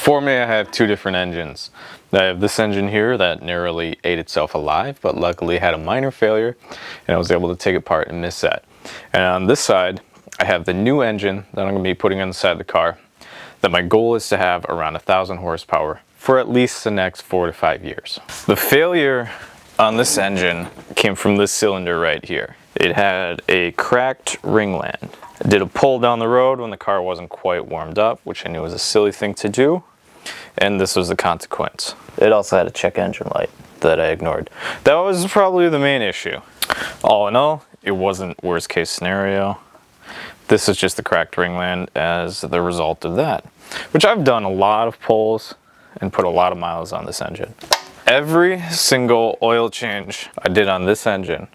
Before me, I have two different engines. I have this engine here that narrowly ate itself alive, but luckily had a minor failure, and I was able to take it apart and misset. And on this side, I have the new engine that I'm going to be putting on the side of the car, that my goal is to have around 1,000 horsepower for at least the next 4 to 5 years. The failure on this engine came from this cylinder right here. It had a cracked ringland. I did a pull down the road when the car wasn't quite warmed up, which I knew was a silly thing to do, and this was the consequence. It also had a check engine light that I ignored. That was probably the main issue. All in all, it wasn't worst case scenario. This is just the cracked ringland as the result of that, which I've done a lot of pulls and put a lot of miles on this engine. Every single oil change I did on this engine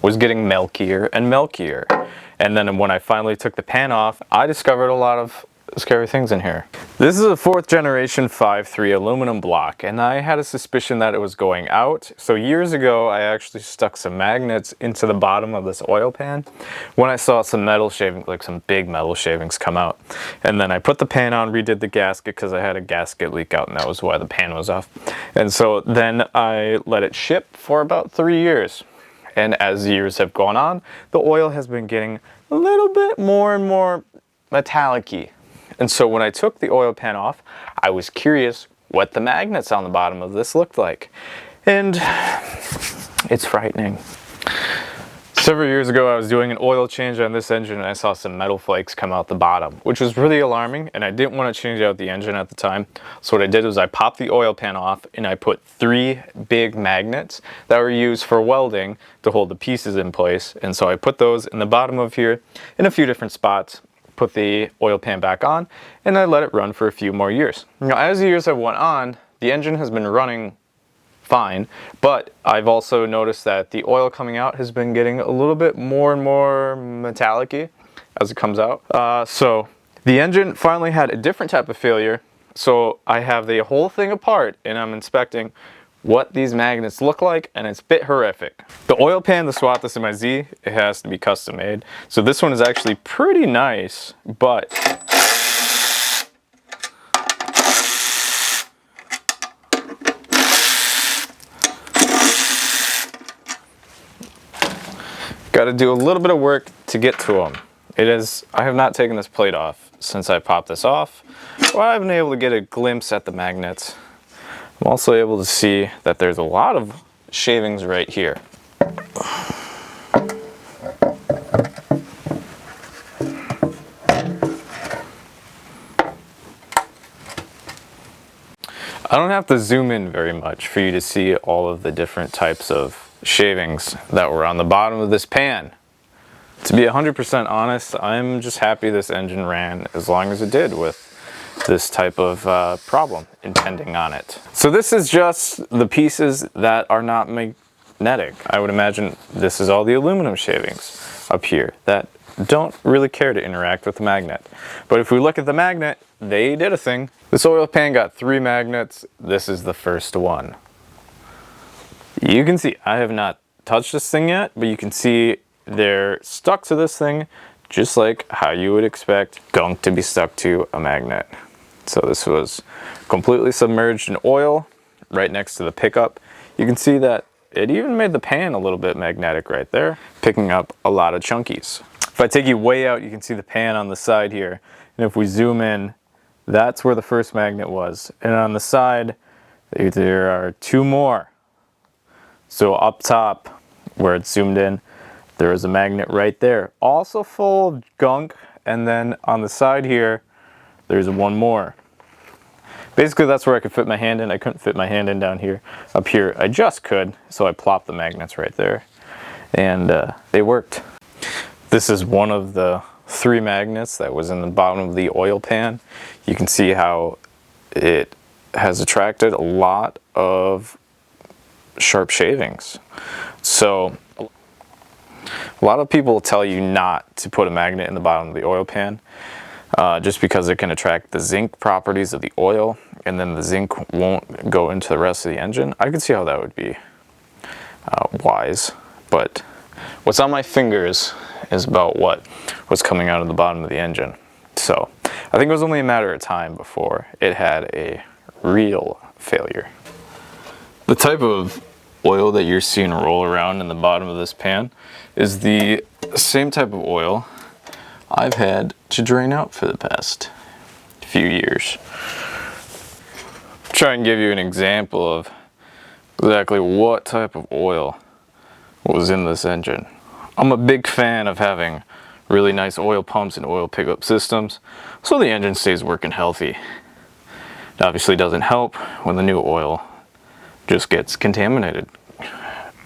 was getting milkier and milkier. And then when I finally took the pan off, I discovered a lot of scary things in here. This is a 4th generation 5.3 aluminum block, and I had a suspicion that it was going out. So years ago, I actually stuck some magnets into the bottom of this oil pan when I saw some metal shavings, like some big metal shavings come out. And then I put the pan on, redid the gasket because I had a gasket leak out, and that was why the pan was off. And so then I let it ship for about 3 years. And as years have gone on, the oil has been getting a little bit more and more metallic-y. And so when I took the oil pan off, I was curious what the magnets on the bottom of this looked like. And it's frightening. Several years ago, I was doing an oil change on this engine and I saw some metal flakes come out the bottom, which was really alarming, and I didn't want to change out the engine at the time. So what I did was I popped the oil pan off and I put 3 big magnets that were used for welding to hold the pieces in place. And so I put those in the bottom of here in a few different spots, put the oil pan back on, and I let it run for a few more years. Now, as the years have went on, the engine has been running fine, but I've also noticed that the oil coming out has been getting a little bit more and more metallic-y as it comes out. So the engine finally had a different type of failure. So I have the whole thing apart and I'm inspecting what these magnets look like, and it's a bit horrific. The oil pan to swap this in my Z, it has to be custom made. So this one is actually pretty nice, but got to do a little bit of work to get to them. I have not taken this plate off since I popped this off. Well, I've been able to get a glimpse at the magnets. I'm also able to see that there's a lot of shavings right here. I don't have to zoom in very much for you to see all of the different types of shavings that were on the bottom of this pan. To be 100% honest, I'm just happy this engine ran as long as it did with this type of problem impending on it. So this is just the pieces that are not magnetic. I would imagine this is all the aluminum shavings up here that don't really care to interact with the magnet. But if we look at the magnet, they did a thing. This oil pan got 3 magnets. This is the first one. You can see, I have not touched this thing yet, but you can see they're stuck to this thing just like how you would expect gunk to be stuck to a magnet. So this was completely submerged in oil right next to the pickup. You can see that it even made the pan a little bit magnetic right there, picking up a lot of chunkies. If I take you way out, you can see the pan on the side here. And if we zoom in, that's where the first magnet was. And on the side, there are 2 more. So up top, where it's zoomed in, there is a magnet right there, also full of gunk. And then on the side here, there's 1 more. Basically, that's where I could fit my hand in. I couldn't fit my hand in down here. Up here, I just could, so I plopped the magnets right there. And they worked. This is one of the 3 magnets that was in the bottom of the oil pan. You can see how it has attracted a lot of sharp shavings. So a lot of people tell you not to put a magnet in the bottom of the oil pan just because it can attract the zinc properties of the oil, and then the zinc won't go into the rest of the engine. I could see how that would be wise, but what's on my fingers is about what was coming out of the bottom of the engine. So I think it was only a matter of time before it had a real failure. The type of oil that you're seeing roll around in the bottom of this pan is the same type of oil I've had to drain out for the past few years. Try and give you an example of exactly what type of oil was in this engine. I'm a big fan of having really nice oil pumps and oil pickup systems so the engine stays working healthy. It obviously doesn't help when the new oil just gets contaminated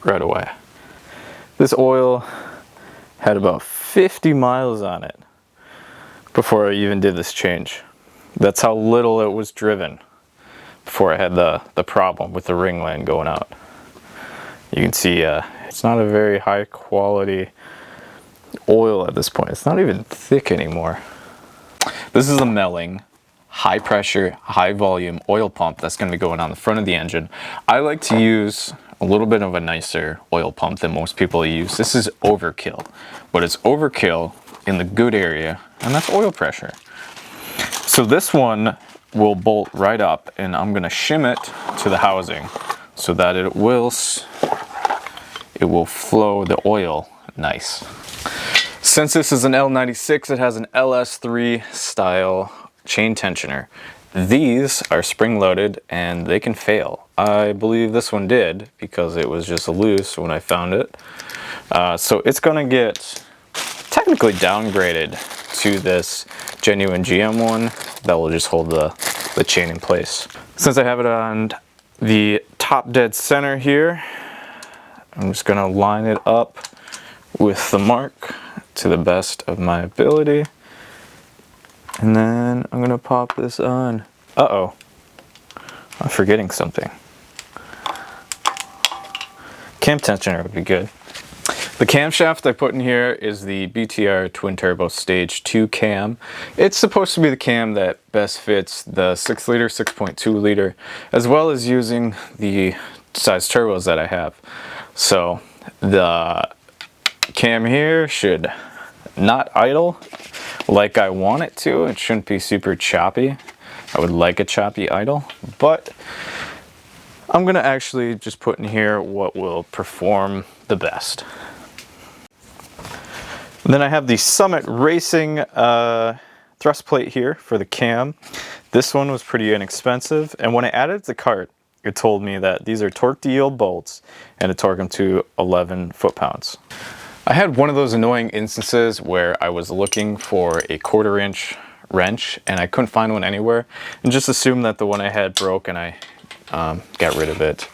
right away. This oil had about 50 miles on it before I even did this change. That's how little it was driven before I had the problem with the ring line going out. You can see it's not a very high quality oil at this point. It's not even thick anymore. This is a Melling high pressure, high volume oil pump that's going to be going on the front of the engine. I like to use a little bit of a nicer oil pump than most people use. This is overkill, but it's overkill in the good area, and that's oil pressure. So this one will bolt right up, and I'm going to shim it to the housing so that it will flow the oil nice. Since this is an L96, it has an LS3 style chain tensioner. These are spring loaded and they can fail. I believe this one did because it was just loose when I found it. So it's going to get technically downgraded to this genuine GM one that will just hold the chain in place. Since I have it on the top dead center here, I'm just going to line it up with the mark to the best of my ability. And then I'm going to pop this on. Uh-oh. I'm forgetting something. Cam tensioner would be good. The camshaft I put in here is the BTR Twin Turbo Stage 2 cam. It's supposed to be the cam that best fits the 6 liter, 6.2 liter, as well as using the size turbos that I have. So the cam here should not idle like I want it to. It shouldn't be super choppy. I would like a choppy idle, but I'm going to actually just put in here what will perform the best. And then I have the Summit Racing thrust plate here for the cam. This one was pretty inexpensive, and when I added it to the cart, it told me that these are torque to yield bolts and to torque them to 11 foot-pounds. I had one of those annoying instances where I was looking for a 1/4 inch wrench and I couldn't find one anywhere, and just assumed that the one I had broke and I got rid of it.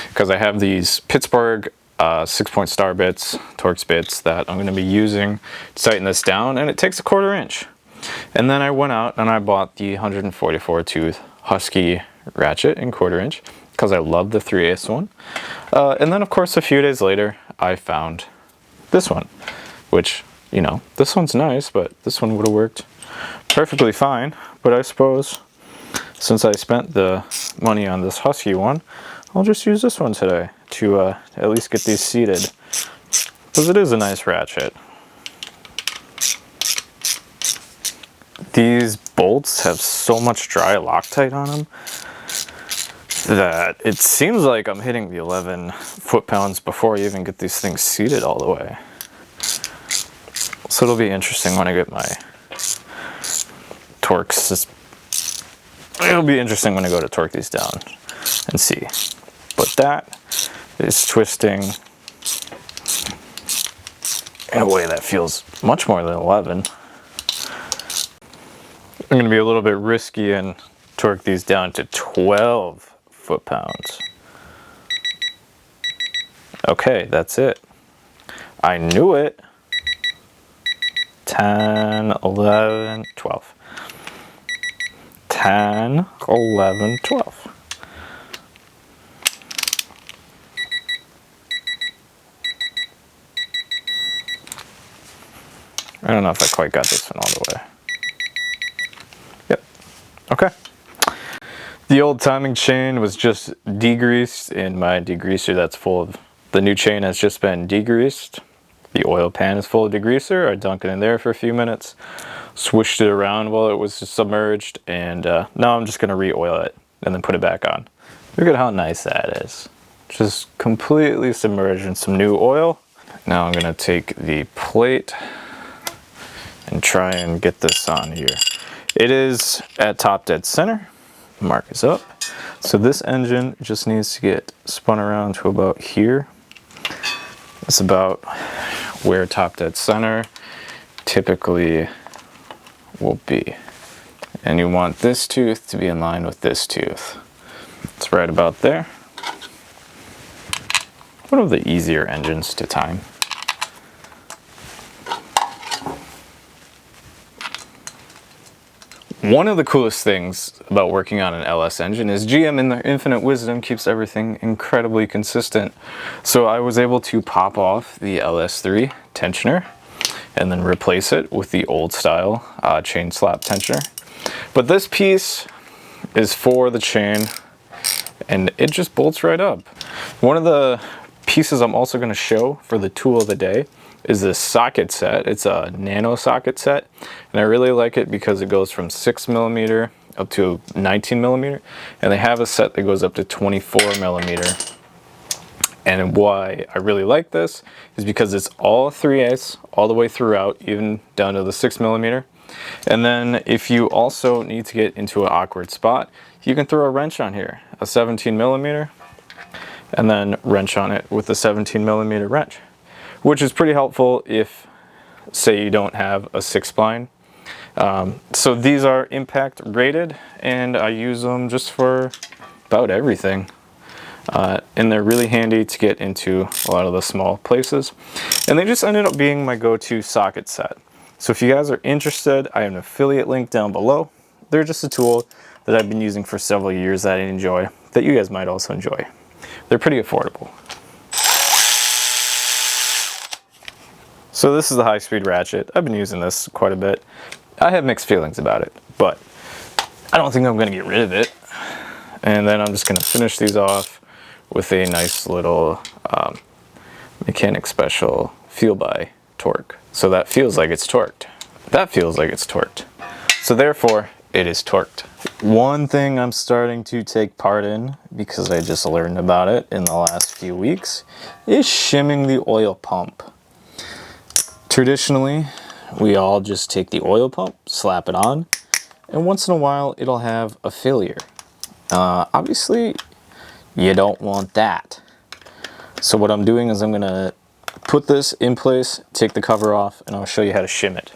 Because I have these Pittsburgh 6-point star bits, Torx bits, that I'm going to be using to tighten this down, and it takes a 1/4 inch. And then I went out and I bought the 144 tooth Husky ratchet in 1/4 inch because I love the 3/8 one. And then of course a few days later I found this one, which, you know, this one's nice, but this one would have worked perfectly fine. But I suppose since I spent the money on this Husky one, I'll just use this one today to at least get these seated, because it is a nice ratchet. These bolts have so much dry Loctite on them that it seems like I'm hitting the 11 foot-pounds before I even get these things seated all the way. So it'll be interesting when I get my torques. It'll be interesting when I go to torque these down and see. But that is twisting in a way that feels much more than 11. I'm going to be a little bit risky and torque these down to 12 foot-pounds. Okay, that's it. I knew it. 10, 11, 12. 10, 11, 12. I don't know if I quite got this one all the way. Yep. Okay. The old timing chain was just degreased in my degreaser that's full of... The new chain has just been degreased. The oil pan is full of degreaser. I dunk it in there for a few minutes. swished it around while it was submerged, and now I'm just gonna re-oil it and then put it back on. Look at how nice that is. Just completely submerged in some new oil. Now I'm gonna take the plate and try and get this on here. It is at top dead center. Mark is up. So this engine just needs to get spun around to about here. It's about where top dead center typically will be. And you want this tooth to be in line with this tooth. It's right about there. One of the easier engines to time. One of the coolest things about working on an LS engine is GM in their infinite wisdom keeps everything incredibly consistent. So I was able to pop off the LS3 tensioner and then replace it with the old style chain slap tensioner. But this piece is for the chain and it just bolts right up. One of the pieces I'm also going to show for the tool of the day is this socket set. It's a Nano socket set, and I really like it because it goes from 6mm up to 19mm, and they have a set that goes up to 24mm. And why I really like this is because it's all 3/8 all the way throughout, even down to the 6mm. And then if you also need to get into an awkward spot, you can throw a wrench on here, a 17mm, and then wrench on it with a 17mm wrench, which is pretty helpful if, say, you don't have a 6-spline. So these are impact rated, and I use them just for about everything. And they're really handy to get into a lot of the small places. And they just ended up being my go-to socket set. So if you guys are interested, I have an affiliate link down below. They're just a tool that I've been using for several years that I enjoy, that you guys might also enjoy. They're pretty affordable. So this is the high-speed ratchet. I've been using this quite a bit. I have mixed feelings about it, but I don't think I'm going to get rid of it. And then I'm just going to finish these off with a nice little Mechanic Special feel-by torque. So that feels like it's torqued. That feels like it's torqued. So therefore, it is torqued. One thing I'm starting to take part in, because I just learned about it in the last few weeks, is shimming the oil pump. Traditionally, we all just take the oil pump, slap it on, and once in a while it'll have a failure. Obviously, you don't want that. So what I'm doing is I'm gonna put this in place, take the cover off, and I'll show you how to shim it.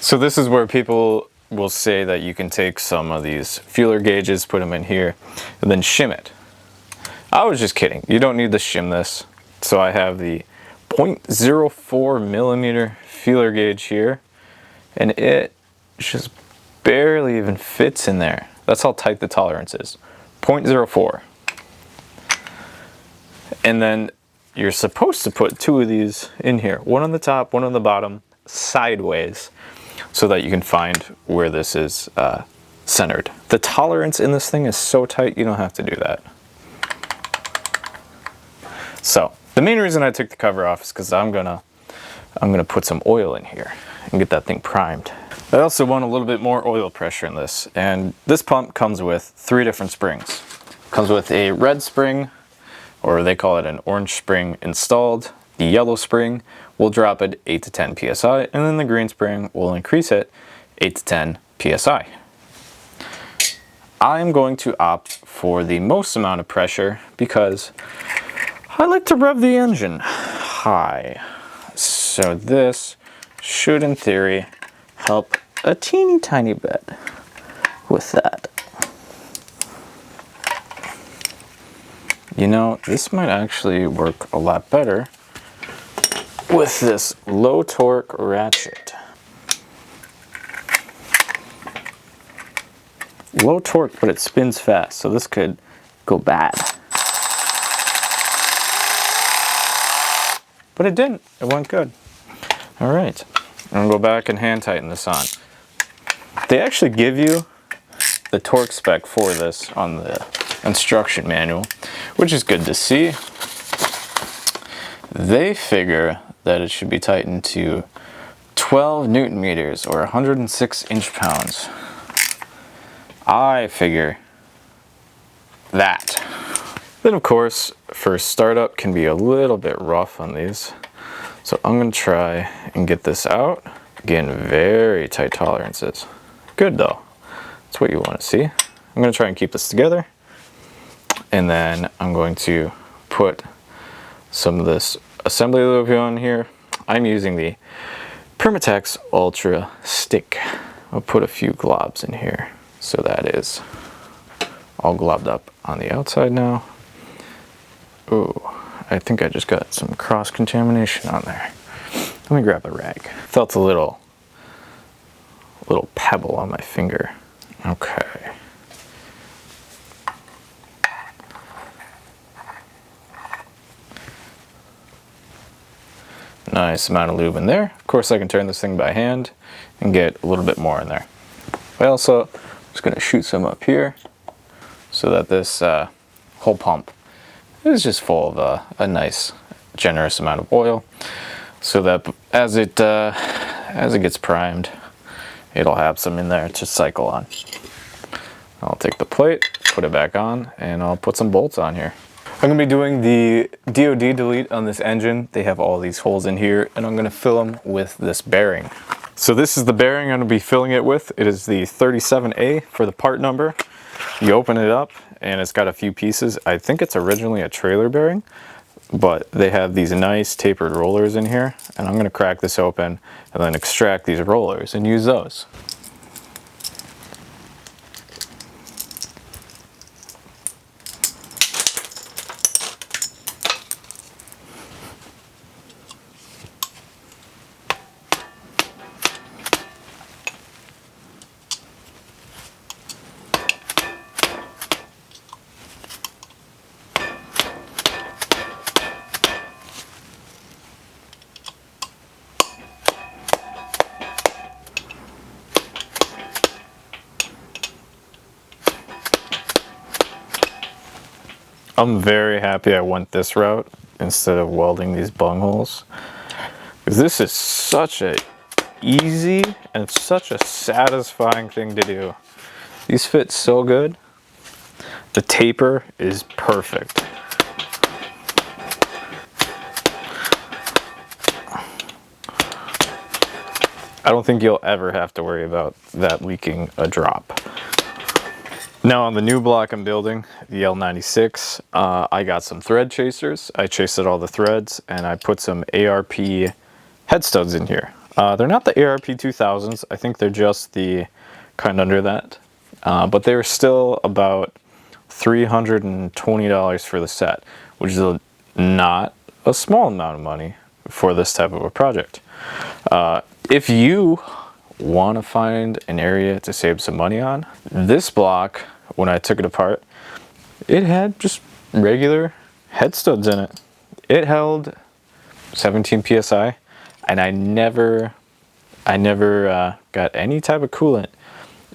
So this is where people will say that you can take some of these feeler gauges, put them in here, and then shim it. I was just kidding. You don't need to shim this. So I have the 0.04mm feeler gauge here, and it just barely even fits in there. That's how tight the tolerance is. 0.04. And then you're supposed to put two of these in here. One on the top, one on the bottom, sideways, so that you can find where this is centered. The tolerance in this thing is so tight, you don't have to do that. So the main reason I took the cover off is because I'm gonna put some oil in here and get that thing primed. I also want a little bit more oil pressure in this, and this pump comes with 3 different springs. It comes with a red spring, or they call it an orange spring installed. The yellow spring will drop it 8 to 10 psi, and then the green spring will increase it 8 to 10 psi. I'm going to opt for the most amount of pressure because I like to rev the engine high. So this should, in theory, help a teeny tiny bit with that. You know, this might actually work a lot better with this low torque ratchet. Low torque, but it spins fast, so this could go bad. But it didn't. It went good. All right. I'm gonna go back and hand tighten this on. They actually give you the torque spec for this on the instruction manual, which is good to see. They figure that it should be tightened to 12 Newton meters or 106 inch-pounds. I figure that. Then of course, first startup can be a little bit rough on these. So I'm gonna try and get this out. Again, very tight tolerances. Good though, that's what you wanna see. I'm gonna try and keep this together. And then I'm going to put some of this assembly lube on here. I'm using the Permatex Ultra Stick. I'll put a few globs in here. So that is all globbed up on the outside now. Ooh, I think I just got some cross-contamination on there. Let me grab a rag. Felt a little pebble on my finger. Okay. Nice amount of lube in there. Of course, I can turn this thing by hand and get a little bit more in there. I also just gonna shoot some up here so that this whole pump is just full of a nice, generous amount of oil, so that as it gets primed, it'll have some in there to cycle on. I'll take the plate, put it back on, and I'll put some bolts on here. I'm gonna be doing the DOD delete on this engine. They have all these holes in here, and I'm gonna fill them with this bearing. So this is the bearing I'm gonna be filling it with. It is the 37A for the part number. You open it up, and it's got a few pieces. I think it's originally a trailer bearing, but they have these nice tapered rollers in here, and I'm gonna crack this open and then extract these rollers and use those. I'm very happy I went this route instead of welding these bung holes, because this is such a easy and such a satisfying thing to do. These fit so good. The taper is perfect. I don't think you'll ever have to worry about that leaking a drop. Now on the new block I'm building, the L96, I got some thread chasers. I chased all the threads, and I put some ARP head studs in here. They're not the ARP 2000s. I think they're just the kind under that. But they're still about $320 for the set, which is not a small amount of money for this type of a project. If you want to find an area to save some money on, this block, when I took it apart, it had just regular head studs in it. It held 17 psi, and I never got any type of coolant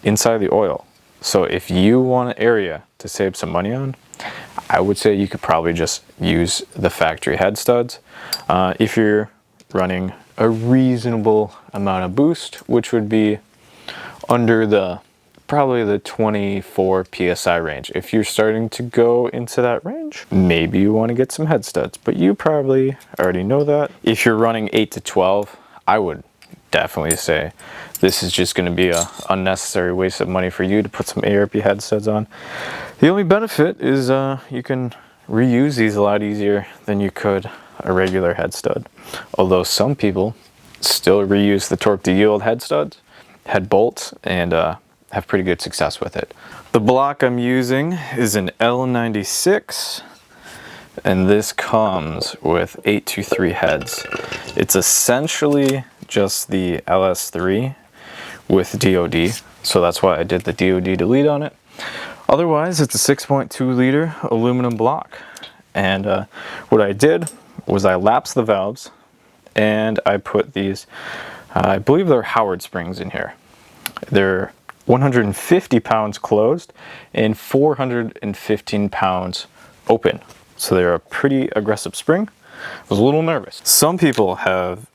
inside the oil. So if you want an area to save some money on, I would say you could probably just use the factory head studs. If you're running a reasonable amount of boost, which would be under probably the 24 psi range. If you're starting to go into that range, maybe you want to get some head studs, but you probably already know that. If you're running 8 to 12, I would definitely say this is just going to be a unnecessary waste of money for you to put some ARP head studs on. The only benefit is you can reuse these a lot easier than you could a regular head stud. Although some people still reuse the torque to yield head studs, head bolts, and have pretty good success with it. The block I'm using is an L96, and this comes with 823 heads. It's essentially just the LS3 with DOD, so that's why I did the DOD delete on it. Otherwise, it's a 6.2 liter aluminum block. And what I did was I lapsed the valves, and I put these, I believe they're Howard springs in here. They're 150 pounds closed and 415 pounds open. So they're a pretty aggressive spring. I was a little nervous. Some people have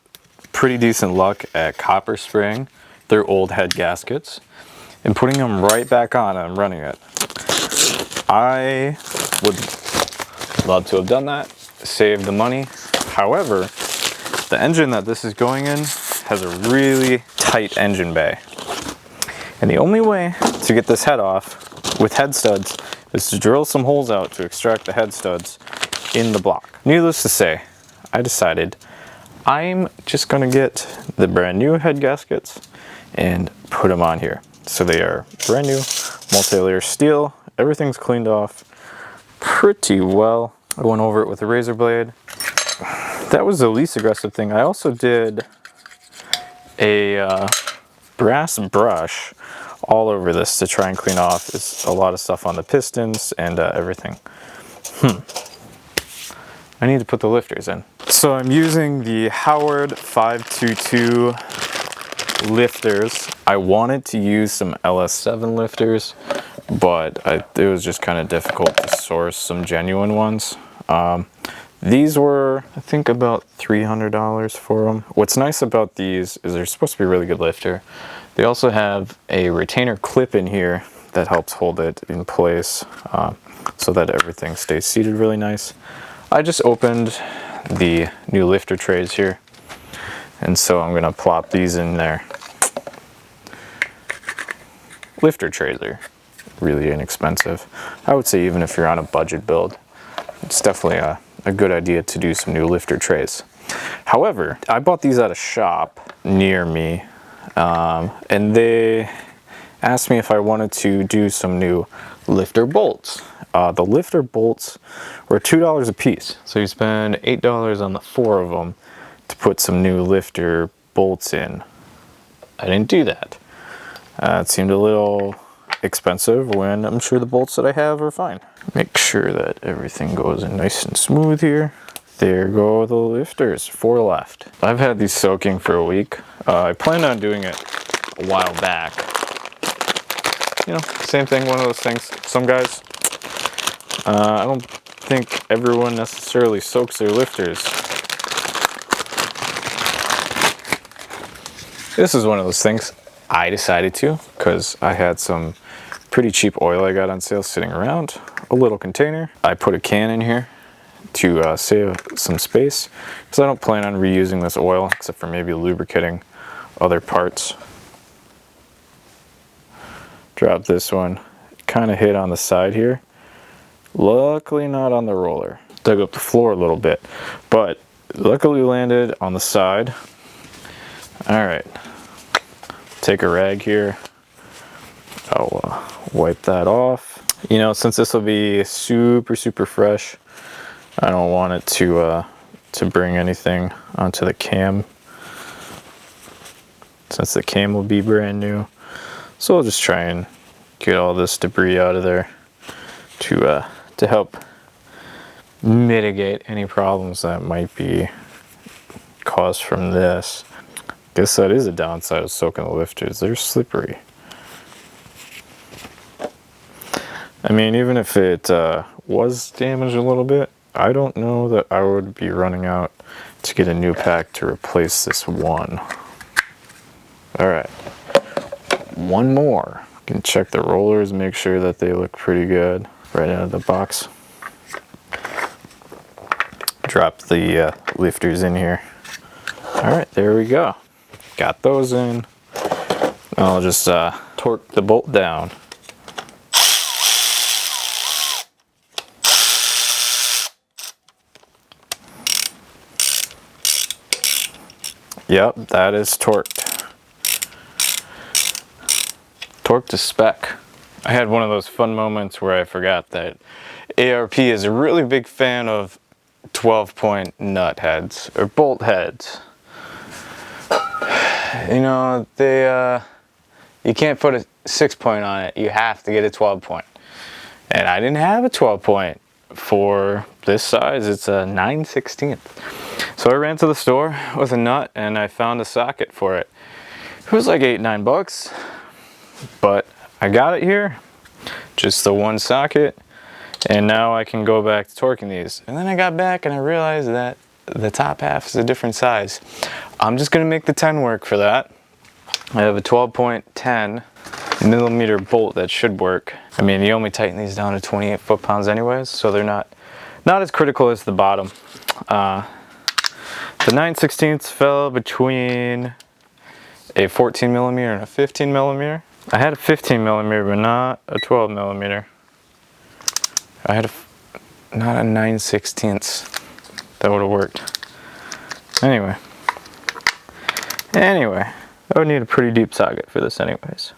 pretty decent luck at copper spraying their old head gaskets and putting them right back on and running it. I would love to have done that, saved the money. However, the engine that this is going in has a really tight engine bay. And the only way to get this head off with head studs is to drill some holes out to extract the head studs in the block. Needless to say, I decided I'm just gonna get the brand new head gaskets and put them on here. So they are brand new, multi-layer steel. Everything's cleaned off pretty well. I went over it with a razor blade. That was the least aggressive thing. I also did a brass brush all over this to try and clean off. It's a lot of stuff on the pistons and everything. I need to put the lifters in. So I'm using the Howard 522 lifters. I wanted to use some LS7 lifters, but it was just kind of difficult to source some genuine ones. These were, I think, about $300 for them. What's nice about these is they're supposed to be a really good lifter. They also have a retainer clip in here that helps hold it in place so that everything stays seated really nice. I just opened the new lifter trays here, and so I'm gonna plop these in there. Lifter trays are really inexpensive. I would say even if you're on a budget build, it's definitely a good idea to do some new lifter trays. However, I bought these at a shop near me, and they asked me if I wanted to do some new lifter bolts. The lifter bolts were $2 a piece, so you spend $8 on the 4 of them to put some new lifter bolts in. I didn't do that. It seemed a little expensive when I'm sure the bolts that I have are fine. Make sure that everything goes in nice and smooth here. There go the lifters, 4 left. I've had these soaking for a week. I planned on doing it a while back. You know, same thing, one of those things. Some guys, I don't think everyone necessarily soaks their lifters. This is one of those things I decided to, because I had some pretty cheap oil I got on sale sitting around, a little container. I put a can in here to save some space, because I don't plan on reusing this oil except for maybe lubricating other parts. Drop this one, kind of hit on the side here. Luckily not on the roller. Dug up the floor a little bit, but luckily landed on the side. All right, take a rag here. I'll wipe that off. You know, since this will be super fresh, I don't want it to bring anything onto the cam, since the cam will be brand new. So I'll just try and get all this debris out of there to help mitigate any problems that might be caused from this. Guess that is a downside of soaking the lifters. They're slippery. I mean, even if it was damaged a little bit, I don't know that I would be running out to get a new pack to replace this one. All right, one more. You can check the rollers, make sure that they look pretty good right out of the box. Drop the lifters in here. All right, there we go. Got those in. I'll just torque the bolt down. Yep, that is torqued. Torqued to spec. I had one of those fun moments where I forgot that ARP is a really big fan of 12-point nut heads or bolt heads. You know, you can't put a 6-point on it. You have to get a 12-point. And I didn't have a 12-point for this size. It's a 9/16. So I ran to the store with a nut and I found a socket for it. It was like $8-9. but I got it here, just the one socket, and now I can go back to torquing these. And then I got back and I realized that the top half is a different size. I'm just gonna make the 10 work for that. I have a 12.10 millimeter bolt that should work. I mean, you only tighten these down to 28 foot-pounds anyways, so they're not as critical as the bottom. The 9/16 fell between a 14 millimeter and a 15 millimeter. I had a 15 millimeter, but not a 12 millimeter. I had not a 9/16. That would have worked. Anyway, I would need a pretty deep socket for this anyways.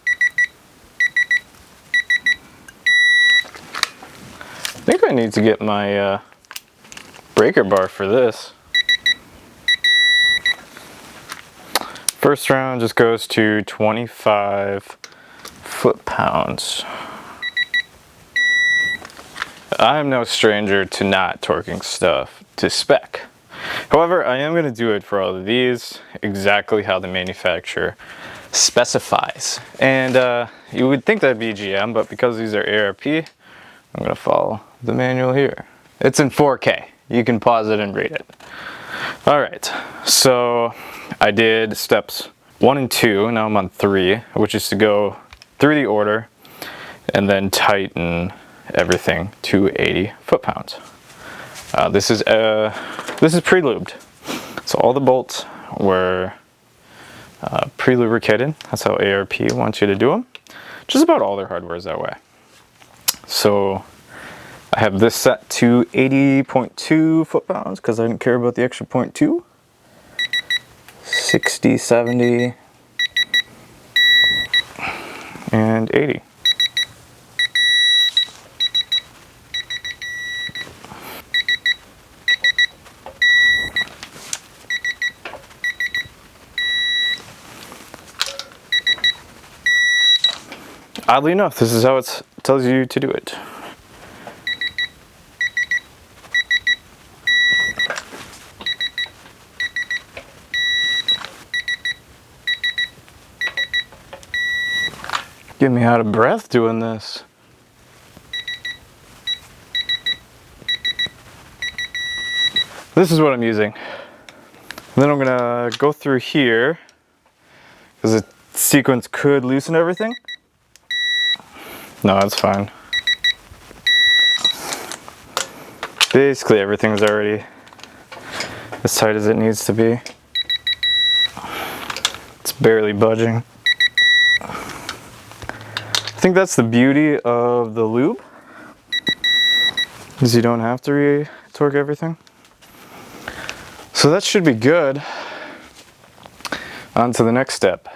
I think I need to get my breaker bar for this. First round just goes to 25 foot-pounds. I am no stranger to not torquing stuff to spec. However, I am going to do it for all of these exactly how the manufacturer specifies. And you would think that'd be GM, but because these are ARP, I'm going to follow the manual here. It's in 4K. You can pause it and read it. All right, so I did steps 1 and 2. Now I'm on 3, which is to go through the order and then tighten everything to 80 foot-pounds. This is pre-lubed, so all the bolts were pre-lubricated. That's how ARP wants you to do them. Just about all their hardware is that way. So I have this set to 80.2 foot-pounds because I didn't care about the extra 0.2. 60, 70, and 80. Oddly enough, this is how it tells you to do it. Get me out of breath doing this. This is what I'm using. And then I'm gonna go through here because the sequence could loosen everything. No, that's fine. Basically everything's already as tight as it needs to be. It's barely budging. I think that's the beauty of the lube, is you don't have to re-torque everything. So that should be good. On to the next step.